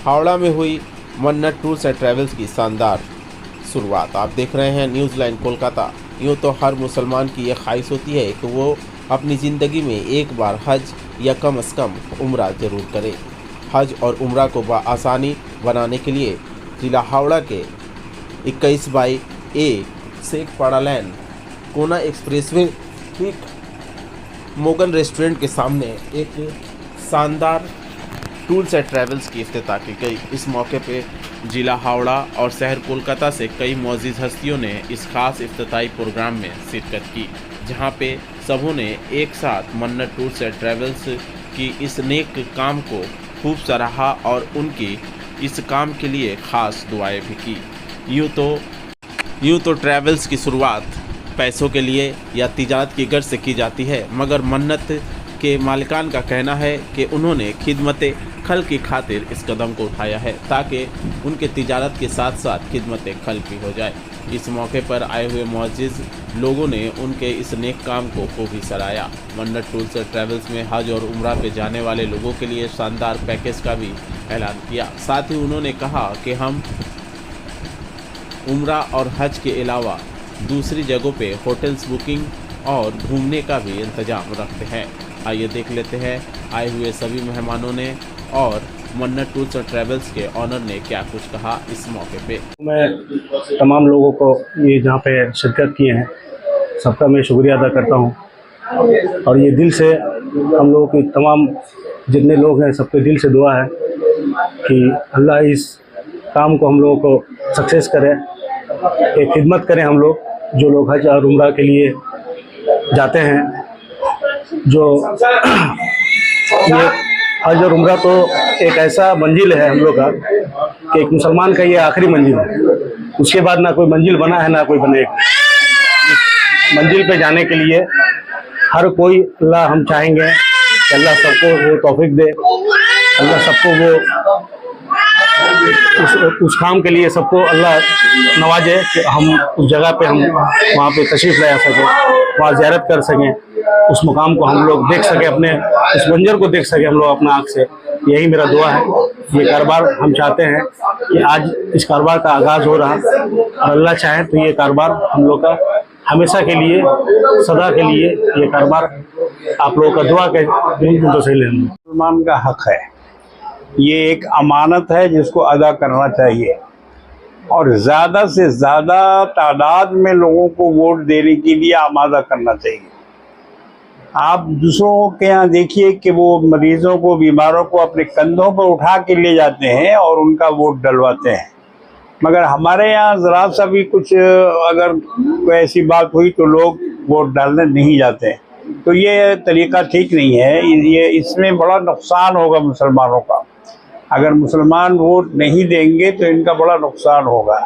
हावड़ा में हुई मन्नत टूर्स एंड ट्रैवल्स की शानदार शुरुआत। आप देख रहे हैं न्यूज़ लाइन कोलकाता। यूँ तो हर मुसलमान की यह ख्वाहिश होती है कि वो अपनी ज़िंदगी में एक बार हज या कम से कम उम्रा ज़रूर करे। हज और उम्रा को आसानी बनाने के लिए जिला हावड़ा के 21/A शेखपाड़ा लैन कोना एक्सप्रेसवे ठीक मोगन रेस्टोरेंट के सामने एक शानदार टूर्स एंड ट्रैवल्स की इफ्तिताह की गई। इस मौके पे जिला हावड़ा और शहर कोलकाता से कई मौजूद हस्तियों ने इस खास इफ्तिताही प्रोग्राम में शिरकत की, जहां पे सबों ने एक साथ मन्नत टूर्स एंड ट्रैवल्स की इस नेक काम को खूब सराहा और उनकी इस काम के लिए ख़ास दुआएं भी की। यूँ तो ट्रैवल्स की शुरुआत पैसों के लिए या तिजारत की गर्ज से की जाती है, मगर मन्नत के मालिकान का कहना है कि उन्होंने खिदमत खल की खातिर इस कदम को उठाया है ताकि उनके तिजारत के साथ साथ खिदमत खल भी हो जाए। इस मौके पर आए हुए मौजूद लोगों ने उनके इस नेक काम को खूब ही सराहा। मन्नत टूर्स एंड ट्रैवल्स में हज और उम्रा पे जाने वाले लोगों के लिए शानदार पैकेज का भी ऐलान किया। साथ ही उन्होंने कहा कि हम उम्रा और हज के अलावा दूसरी जगहों पे होटल्स बुकिंग और घूमने का भी इंतजाम रखते हैं। आइए देख लेते हैं आए हुए सभी मेहमानों ने और मन्नत टूर्स और ट्रैवल्स के ऑनर ने क्या कुछ कहा इस मौके पे। मैं तमाम लोगों को ये जहाँ पे शिरकत किए हैं सबका मैं शुक्रिया अदा करता हूँ और ये दिल से हम लोगों की तमाम जितने लोग हैं सबके दिल से दुआ है कि अल्लाह इस काम को हम लोगों को सक्सेस करे, एक खिदमत करें हम लोग जो लोग हज और उम्रा के लिए जाते हैं। जो ये हज और उम्रा तो एक ऐसा मंजिल है हम लोग का कि एक मुसलमान का ये आखिरी मंजिल है, उसके बाद ना कोई मंजिल बना है ना कोई बनेगा। इस मंजिल पे जाने के लिए हर कोई अल्लाह हम चाहेंगे कि अल्लाह सबको वो तौफीक दे, अल्लाह सबको वो उस काम के लिए सबको अल्लाह नवाजे कि हम उस जगह पे हम वहाँ पे तशरीफ़ ले आ सकें, वहाँ ज़ियारत कर सकें, उस मुकाम को हम लोग देख सकें, अपने उस मंजर को देख सकें हम लोग अपना आँख से। यही मेरा दुआ है। ये कारोबार हम चाहते हैं कि आज इस कारोबार का आगाज़ हो रहा और अल्लाह चाहे तो ये कारोबार हम लोग का हमेशा के लिए सदा के लिए ये कारोबार आप लोगों का दुआ के तो सही लेना। मुसलमान का हक है, ये एक अमानत है जिसको अदा करना चाहिए और ज़्यादा से ज़्यादा तादाद में लोगों को वोट देने के लिए आमादा करना चाहिए। आप दूसरों के यहाँ देखिए कि वो मरीज़ों को, बीमारों को अपने कंधों पर उठा के ले जाते हैं और उनका वोट डलवाते हैं, मगर हमारे यहाँ ज़रा सा भी कुछ अगर कोई ऐसी बात हुई तो लोग वोट डालने नहीं जाते हैं। तो ये तरीक़ा ठीक नहीं है, ये इसमें बड़ा नुकसान होगा मुसलमानों का। अगर मुसलमान वोट नहीं देंगे तो इनका बड़ा नुकसान होगा।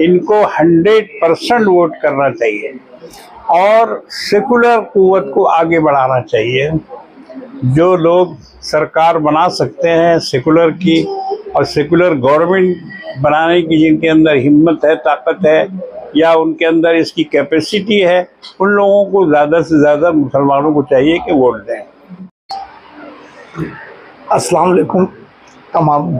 इनको 100% वोट करना चाहिए और सेकुलर क़ुव्वत को आगे बढ़ाना चाहिए। जो लोग सरकार बना सकते हैं सेकुलर की और सेकुलर गवर्नमेंट बनाने की, जिनके अंदर हिम्मत है, ताकत है या उनके अंदर इसकी कैपेसिटी है, उन लोगों को ज़्यादा से ज़्यादा मुसलमानों को चाहिए कि वोट दें। अस्सलाम वालेकुम तमाम।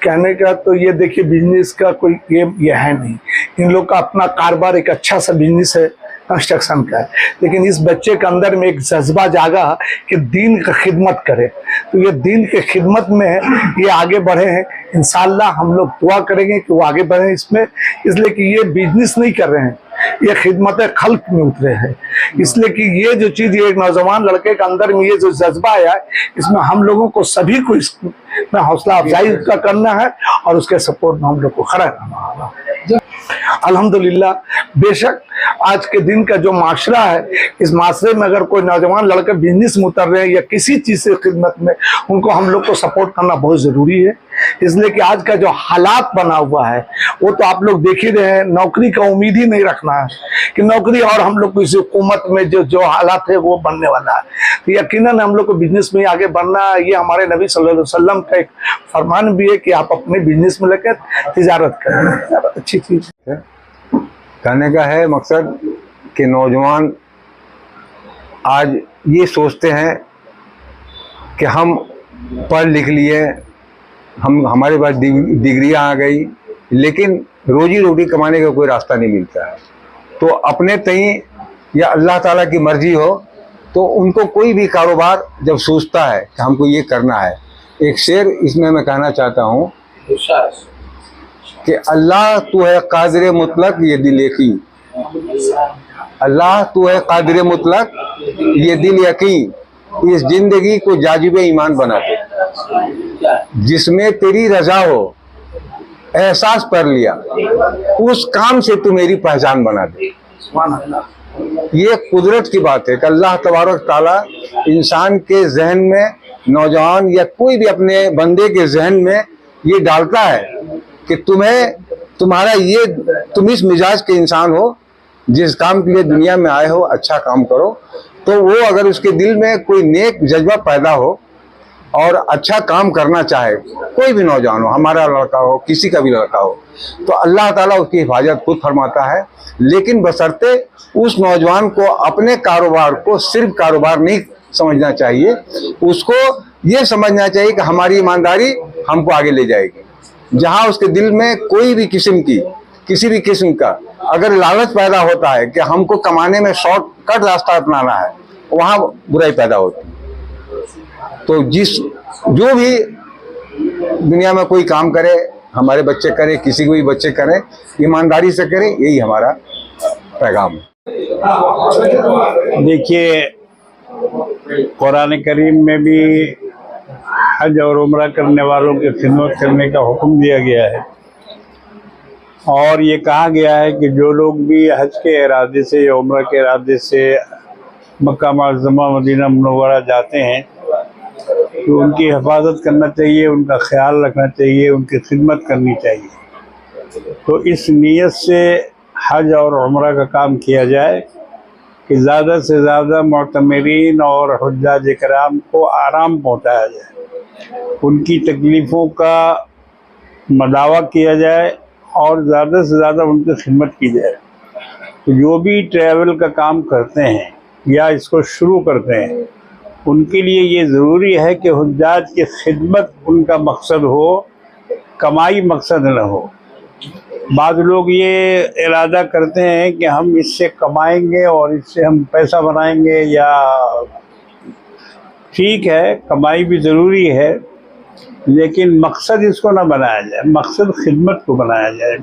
कहने का तो ये देखिए, बिजनेस का कोई ये है नहीं। इन लोग का अपना कारोबार एक अच्छा सा बिजनेस है, कंस्ट्रक्शन का है, लेकिन इस बच्चे के अंदर में एक जज्बा जागा कि दीन का खिदमत करे, तो ये दीन के खिदमत में ये आगे बढ़े हैं। इंशाअल्लाह हम लोग दुआ करेंगे कि वो आगे बढ़े इसमें, इसलिए कि ये बिजनेस नहीं कर रहे हैं, ये खिदमत खल्क में उतरे हैं। इसलिए कि ये जो चीज़, ये एक नौजवान लड़के के अंदर में ये जो जज्बा आया है, इसमें हम लोगों को सभी को इसमें हौसला अफजाई का करना है और उसके सपोर्ट में हम लोग को खड़ा करना होगा। अल्हम्दुलिल्लाह, बेशक आज के दिन का जो माशरा है, इस माशरे में अगर कोई नौजवान लड़के बिजनेस में उतर रहे हैं या किसी चीज़ से खिदमत में, उनको हम लोग को सपोर्ट करना बहुत ज़रूरी है। इसलिए कि आज का जो हालात बना हुआ है वो तो आप लोग देख ही रहे हैं। नौकरी का उम्मीद ही नहीं रखना है कि नौकरी, और हम लोग को इस हुकूमत में जो हालात है वो बनने वाला है, तो यकीनन हम लोग को बिजनेस में आगे बढ़ना है। ये हमारे नबी सल्लल्लाहु अलैहि वसल्लम का एक फरमान भी है कि आप अपने बिजनेस में लेकर तिजारत करें। अच्छी चीज़ है। कहने का है मकसद कि नौजवान आज ये सोचते हैं कि हम पढ़ लिख लिए, हमारे पास डिग्रियां आ गई, लेकिन रोजी रोटी कमाने का कोई रास्ता नहीं मिलता है। तो अपने तई या अल्लाह ताला की मर्जी हो तो उनको कोई भी कारोबार जब सोचता है कि हमको ये करना है, एक शेर इसमें मैं कहना चाहता हूँ कि अल्लाह तू है कादिर मुतलक ये दिल यकीन, अल्लाह तू है कादिर मुतलक ये दिल यकीन, इस जिंदगी को जाजिब ईमान बना दे, जिसमें तेरी रजा हो एहसास कर लिया उस काम से तू मेरी पहचान बना दे। ये कुदरत की बात है कि अल्लाह तबारक ताला इंसान के जहन में, नौजवान या कोई भी अपने बंदे के जहन में ये डालता है कि तुम्हारा ये, तुम इस मिजाज के इंसान हो, जिस काम के लिए दुनिया में आए हो अच्छा काम करो। तो वो अगर उसके दिल में कोई नेक जज्बा पैदा हो और अच्छा काम करना चाहे, कोई भी नौजवान हो, हमारा लड़का हो, किसी का भी लड़का हो, तो अल्लाह ताला उसकी हिफाजत खुद फरमाता है। लेकिन बशर्ते उस नौजवान को अपने कारोबार को सिर्फ कारोबार नहीं समझना चाहिए, उसको ये समझना चाहिए कि हमारी ईमानदारी हमको आगे ले जाएगी। जहाँ उसके दिल में कोई भी किसी भी किस्म का अगर लालच पैदा होता है कि हमको कमाने में शॉर्टकट रास्ता अपनाना है, वहाँ बुराई पैदा होती है। तो जो भी दुनिया में कोई काम करे, हमारे बच्चे करे, किसी को भी बच्चे करें, ईमानदारी से करें, यही हमारा पैगाम है। देखिए, कुरान करीम में भी हज और उम्रा करने वालों की खिदमत करने का हुक्म दिया गया है, और ये कहा गया है कि जो लोग भी हज के इरादे से या उम्रा के इरादे से मक्का मुअज़्ज़मा मदीना मुनव्वरा जाते हैं तो उनकी हिफाजत करना चाहिए, उनका ख्याल रखना चाहिए, उनकी खिदमत करनी चाहिए। तो इस नीयत से हज और उम्रा का काम किया जाए कि ज़्यादा से ज़्यादा मुअतमरीन और हुज्जाज किराम को आराम पहुँचाया जाए, उनकी तकलीफ़ों का मदावा किया जाए और ज़्यादा से ज़्यादा उनकी खिदमत की जाए। तो जो भी ट्रैवल का काम करते हैं या इसको शुरू करते हैं, उनके लिए ये ज़रूरी है कि हुज्जाज की खिदमत उनका मकसद हो, कमाई मकसद न हो। बाद लोग ये इरादा करते हैं कि हम इससे कमाएंगे और इससे हम पैसा बनाएंगे, या ठीक है कमाई भी ज़रूरी है, लेकिन मकसद इसको ना बनाया जाए, मकसद खिदमत को बनाया जाए,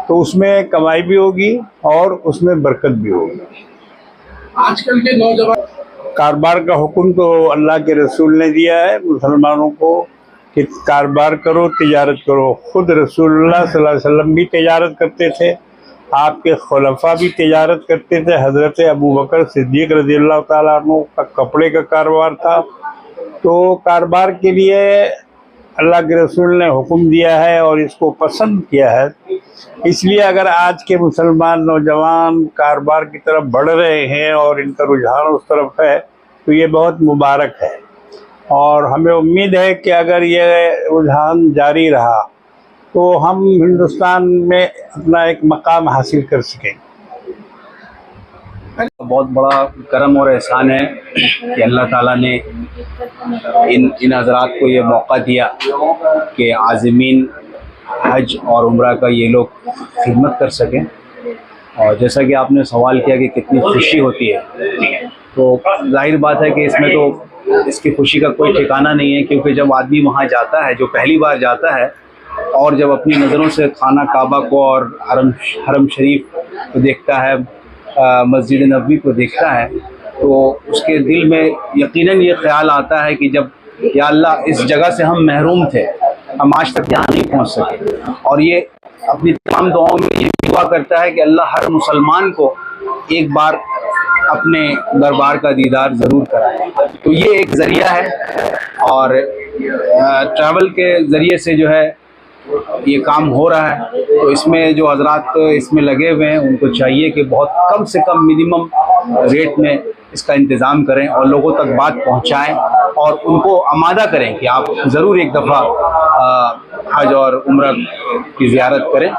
तो उसमें कमाई भी होगी और उसमें बरकत भी होगी। आजकल के नौजवान कारोबार का हुक्म तो अल्लाह के रसूल ने दिया है मुसलमानों को कि कारोबार करो, तिजारत करो। खुद रसूलुल्लाह सल्लल्लाहु अलैहि वसल्लम भी तिजारत करते थे, आपके खुलफा भी तिजारत करते थे। हज़रत अबू बकर सिद्दीक़ रज़ियल्लाहु ताला अन्हु का कपड़े का कारोबार था। तो कारोबार के लिए अल्लाह के रसूल ने हुक्म दिया है और इसको पसंद किया है। इसलिए अगर आज के मुसलमान नौजवान कारोबार की तरफ बढ़ रहे हैं और इनका रुझान उस तरफ है, तो ये बहुत मुबारक है, और हमें उम्मीद है कि अगर ये रुझान जारी रहा तो हम हिंदुस्तान में अपना एक मकाम हासिल कर सकेंगे। बहुत बड़ा करम और एहसान है कि अल्लाह ताला ने इन हज़रात को ये मौका दिया कि आज़मीन हज और उम्रा का ये लोग खिदमत कर सकें। और जैसा कि आपने सवाल किया कि कितनी खुशी होती है, तो जाहिर बात है कि इसमें तो इसकी खुशी का कोई ठिकाना नहीं है, क्योंकि जब आदमी वहाँ जाता है, जो पहली बार जाता है, और जब अपनी नज़रों से खाना काबा को और हरम शरीफ को देखता है, मस्जिद नबवी को देखता है, तो उसके दिल में यकीनन ये ख्याल आता है कि जब या अल्लाह इस जगह से हम महरूम थे, हम आज तक यहाँ नहीं पहुँच सके। और ये अपनी तमाम दुआओं में ये दुआ करता है कि अल्लाह हर मुसलमान को एक बार अपने दरबार का दीदार ज़रूर कराए। तो ये एक ज़रिया है, और ट्रैवल के ज़रिए से जो है ये काम हो रहा है। तो इसमें जो हजरात इसमें लगे हुए हैं, उनको चाहिए कि बहुत कम से कम मिनिमम रेट में इसका इंतज़ाम करें और लोगों तक बात पहुंचाएं, और उनको आमादा करें कि आप ज़रूर एक दफ़ा हज और उम्रा की ज़ियारत करें।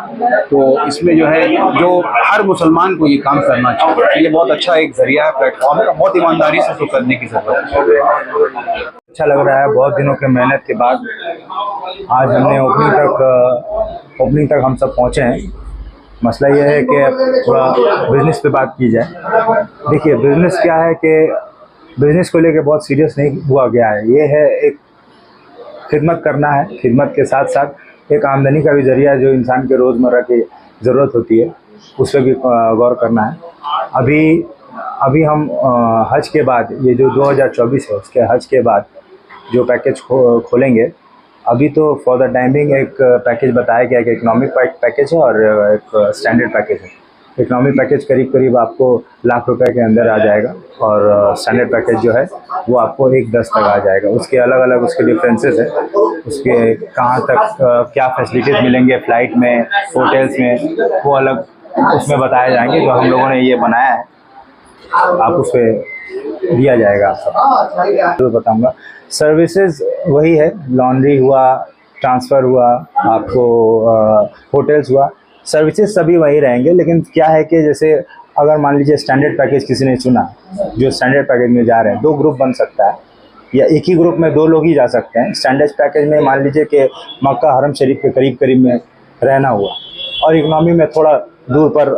तो इसमें जो है, जो हर मुसलमान को ये काम करना चाहिए। ये बहुत अच्छा एक ज़रिया है, प्लेटफॉर्म है, बहुत ईमानदारी से इसको करने की ज़रूरत है। अच्छा लग रहा है। बहुत दिनों के मेहनत के बाद आज हमने ओपनिंग तक हम सब पहुँचे हैं। मसला ये है कि थोड़ा बिज़नेस पे बात की जाए। देखिए, बिज़नेस क्या है कि बिज़नेस को लेके बहुत सीरियस नहीं हुआ गया है। ये है एक खिदमत करना है, खिदमत के साथ साथ एक आमदनी का भी ज़रिया जो इंसान के रोज़मर्रा की ज़रूरत होती है, उस पर भी गौर करना है। अभी हम हज के बाद, ये जो 2024 है उसके हज के बाद जो पैकेज खोलेंगे, अभी तो फॉर द टाइमिंग एक पैकेज बताया गया कि इकोनॉमिक पैकेज है और एक स्टैंडर्ड पैकेज है। इकोनॉमिक पैकेज करीब आपको ₹1,00,000 के अंदर आ जाएगा और स्टैंडर्ड पैकेज जो है वो आपको 1,10 तक आ जाएगा। उसके अलग उसके डिफरेंसेस है, उसके कहाँ तक क्या फैसिलिटीज़ मिलेंगे फ़्लाइट में, होटल्स में, वो अलग उसमें बताए जाएंगे। जो हम लोगों ने ये बनाया है आप उस पर दिया जाएगा। आप सब तो बताऊँगा। सर्विसेज वही है, लॉन्ड्री हुआ, ट्रांसफ़र हुआ, आपको होटल्स हुआ, सर्विसेज सभी वही रहेंगे। लेकिन क्या है कि जैसे अगर मान लीजिए स्टैंडर्ड पैकेज किसी ने चुना, जो स्टैंडर्ड पैकेज में जा रहे हैं, 2 ग्रुप बन सकता है या एक ही ग्रुप में 2 लोग ही जा सकते हैं। स्टैंडर्ड पैकेज में मान लीजिए कि मक्का हरम शरीफ के करीब में रहना हुआ और इकनॉमी में थोड़ा दूर पर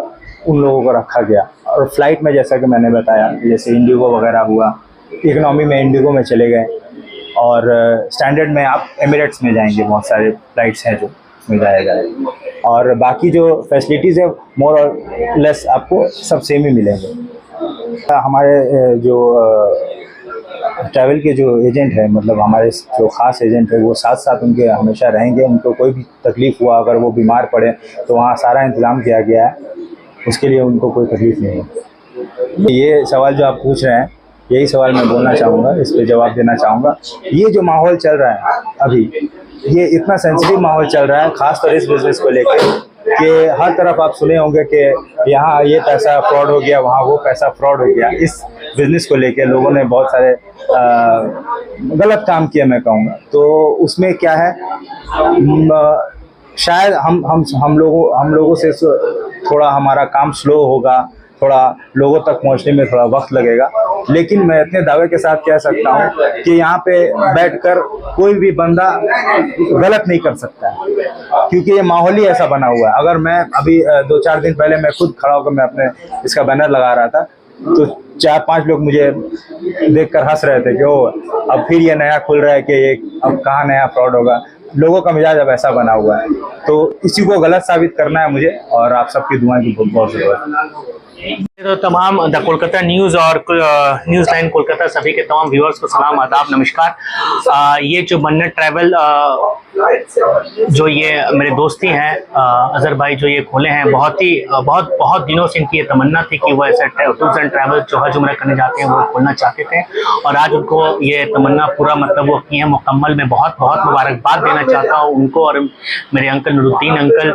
उन लोगों को रखा गया। और फ्लाइट में जैसा कि मैंने बताया, जैसे इंडिगो वगैरह हुआ, इकनॉमी में इंडिगो में चले गए और स्टैंडर्ड में आप एमिरेट्स में जाएंगे। बहुत सारे फ्लाइट्स हैं जो उसमें जाया जाएगा और बाकी जो फैसिलिटीज़ है मोर और लेस आपको सब सेम ही मिलेंगे। हमारे जो ट्रैवल के जो एजेंट है, मतलब हमारे जो ख़ास एजेंट है, वो साथ उनके हमेशा रहेंगे। उनको कोई भी तकलीफ़ हुआ, अगर वो बीमार पड़े तो वहाँ सारा इंतज़ाम किया गया है, उसके लिए उनको कोई तकलीफ़ नहीं है। ये सवाल जो आप पूछ रहे हैं, यही सवाल मैं बोलना चाहूँगा, इस पे जवाब देना चाहूँगा। ये जो माहौल चल रहा है अभी, ये इतना सेंसिटिव माहौल चल रहा है, ख़ासतौर इस बिज़नेस को लेकर, कि हर तरफ आप सुने होंगे कि यहाँ ये पैसा फ्रॉड हो गया, वहाँ वो पैसा फ्रॉड हो गया। इस बिज़नेस को लेकर लोगों ने बहुत सारे गलत काम किए, मैं कहूँगा। तो उसमें क्या है, शायद हम लोगों से थोड़ा हमारा काम स्लो होगा, थोड़ा लोगों तक पहुंचने में थोड़ा वक्त लगेगा, लेकिन मैं इतने दावे के साथ कह सकता हूं कि यहाँ पे बैठकर कोई भी बंदा गलत नहीं कर सकता है, क्योंकि ये माहौल ही ऐसा बना हुआ है। अगर मैं अभी 2-4 दिन पहले मैं खुद खड़ा होकर मैं अपने इसका बैनर लगा रहा था, तो 4-5 लोग मुझे देखकर हंस रहे थे कि ओ अब फिर ये नया खुल रहा है कि ये अब कहाँ नया फ्रॉड होगा। लोगों का मिजाज अब ऐसा बना हुआ है, तो इसी को गलत साबित करना है मुझे, और आप सबकी दुआएं की बहुत ज़रूरत है। तो तमाम द कोलकाता न्यूज़ और न्यूज़ लाइन कोलकाता सभी के तमाम व्यूअर्स को सलाम, आदाब, नमस्कार। ये जो मन्नत ट्रैवल जो ये मेरे दोस्ती हैं अजहर भाई, जो ये खोले हैं, बहुत दिनों से इनकी ये तमन्ना थी कि वो ऐसे टूर्स एंड ट्रैवल जो हज उम्रा करने जाते हैं वो खोलना चाहते थे, और आज उनको ये तमन्ना पूरा मतलब वो की है मुकम्मल। मैं बहुत मुबारकबाद देना चाहता हूँ उनको और मेरे अंकल नूरुद्दीन अंकल,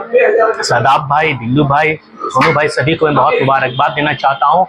सदाब भाई, दिल्लू भाई, सोनू भाई, सभी को मैं बहुत मुबारकबाद देना चाहता हूँ।